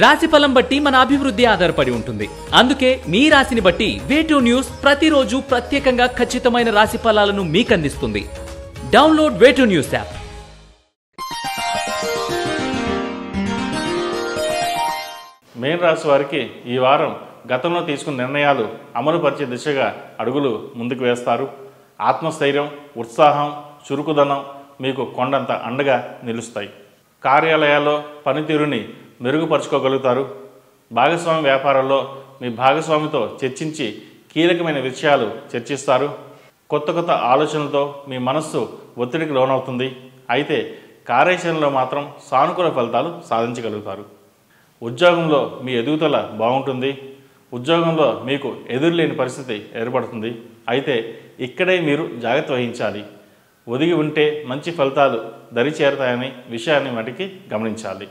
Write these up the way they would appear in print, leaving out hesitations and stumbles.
రాశిఫలం బట్టి మన అభివృద్ధి ఆధారపడి ఉంటుంది. అందుకే మీ రాశిని బట్టి వే2 న్యూస్ ప్రతిరోజు ప్రత్యేకంగా ఖచ్చితమైన రాశి ఫలాలను మీకు అందిస్తుంది. Download way two news app. మేన్ రాశి వారికి ఈ వారం గతంలో తీసుకున్న నిర్ణయాలు అమలుపరిచే దిశగా అడుగులు ముందుకు వేస్తారు. ఆత్మస్థైర్యం, ఉత్సాహం, చురుకుదనం మీకు కొండంత అండగా నిలుస్తాయి. కార్యాలయాల్లో పనితీరుని మెరుగుపరుచుకోగలుగుతారు. భాగస్వామి వ్యాపారాల్లో మీ భాగస్వామితో చర్చించి కీలకమైన విషయాలు చర్చిస్తారు. కొత్త ఆలోచనలతో మీ మనస్సు ఒత్తిడికి లోనవుతుంది. అయితే కార్యాచరణలో మాత్రం సానుకూల ఫలితాలు సాధించగలుగుతారు. ఉద్యోగంలో మీ ఎదుగుదల బాగుంటుంది. ఉద్యోగంలో మీకు ఎదురులేని పరిస్థితి ఏర్పడుతుంది. అయితే ఇక్కడే మీరు జాగ్రత్త వహించాలి. ఒదిగి ఉంటే మంచి ఫలితాలు దరిచేరుతాయని విషయాన్ని మటుకి గమనించాలి.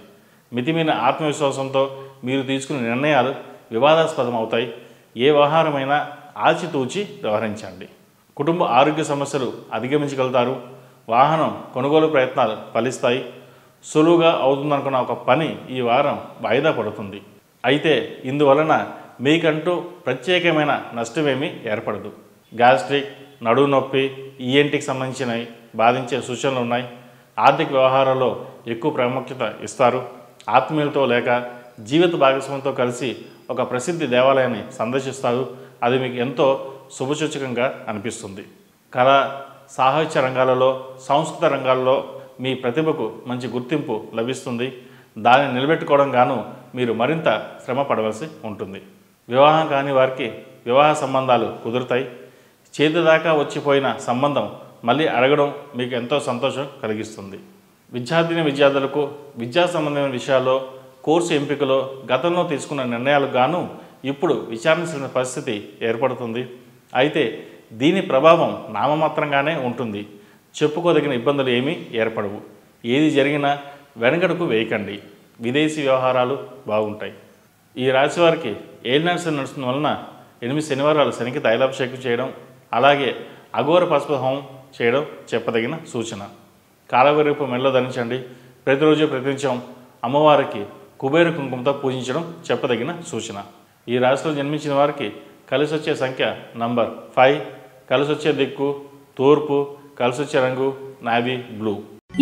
మితిమీరిన ఆత్మవిశ్వాసంతో మీరు తీసుకునే నిర్ణయాలు వివాదాస్పదం అవుతాయి. ఏ వ్యవహారమైనా ఆచితూచి వ్యవహరించండి. కుటుంబ ఆరోగ్య సమస్యలు అధిగమించగలుగుతారు. వాహనం కొనుగోలు ప్రయత్నాలు ఫలిస్తాయి. సులువుగా అవుతుందనుకున్న ఒక పని ఈ వారం వాయిదా పడుతుంది. అయితే ఇందువలన మీకంటూ ప్రత్యేకమైన నష్టమేమీ ఏర్పడదు. గ్యాస్ట్రిక్, నడుము నొప్పి, ఈఎన్టీకి సంబంధించినవి బాధించే సూచనలు ఉన్నాయి. ఆర్థిక వ్యవహారాల్లో ఎక్కువ ప్రాముఖ్యత ఇస్తారు. ఆత్మీయులతో లేక జీవిత భాగస్వామితో కలిసి ఒక ప్రసిద్ధి దేవాలయాన్ని సందర్శిస్తారు. అది మీకు ఎంతో శుభసూచకంగా అనిపిస్తుంది. కళ, సాహిత్య రంగాలలో, సంస్కృత రంగాల్లో మీ ప్రతిభకు మంచి గుర్తింపు లభిస్తుంది. దాన్ని నిలబెట్టుకోవడం గాను మీరు మరింత శ్రమ పడవలసి ఉంటుంది. వివాహం కాని వారికి వివాహ సంబంధాలు కుదురుతాయి. చేతిదాకా వచ్చిపోయిన సంబంధం మళ్ళీ అడగడం మీకు ఎంతో సంతోషం కలిగిస్తుంది. విద్యార్థులకు విద్యా సంబంధమైన విషయాల్లో, కోర్సు ఎంపికలో గతంలో తీసుకున్న నిర్ణయాలకు గాను ఇప్పుడు విచారించిన పరిస్థితి ఏర్పడుతుంది. అయితే దీని ప్రభావం నామమాత్రంగానే ఉంటుంది. చెప్పుకోదగిన ఇబ్బందులు ఏమీ ఏర్పడవు. ఏది జరిగినా వెనకడుకు వేయకండి. విదేశీ వ్యవహారాలు బాగుంటాయి. ఈ రాశి వారికి ఏలినాటి శని నడుస్తున్న వలన 8 శనివారాలు శనికి తైలాభిషేకం చేయడం, అలాగే అఘోర పసుపు హోమం చేయడం చెప్పదగిన సూచన. కాలవరీపు మెడలో ధరించండి. ప్రతిరోజు ప్రతినిత్యం అమ్మవారికి కుబేర కుంకుమతో పూజించడం చెప్పదగిన సూచన. ఈ రాశిలో జన్మించిన వారికి కలిసి వచ్చే సంఖ్య నంబర్ 5, కలిసి వచ్చే దిక్కు తూర్పు, కలిసి వచ్చే రంగు నావీ బ్లూ.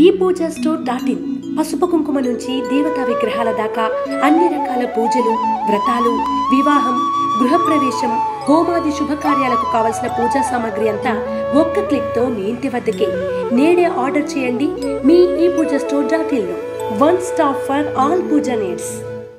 ePoojaStore.in పసుపు కుంకుమ నుంచి దేవతా విగ్రహాల దాకా అన్ని రకాల పూజలు, వ్రతాలు, వివాహం, గృహప్రవేశం, హోమాది శుభకార్యాలకు కావలసిన పూజా సామాగ్రి అంతా ఒక్క క్లిక్ తో మీ ఇంటి వద్దకే. నేడే ఆర్డర్ చేయండి మీ ePoojaStore.in లో. One stop for all puja needs.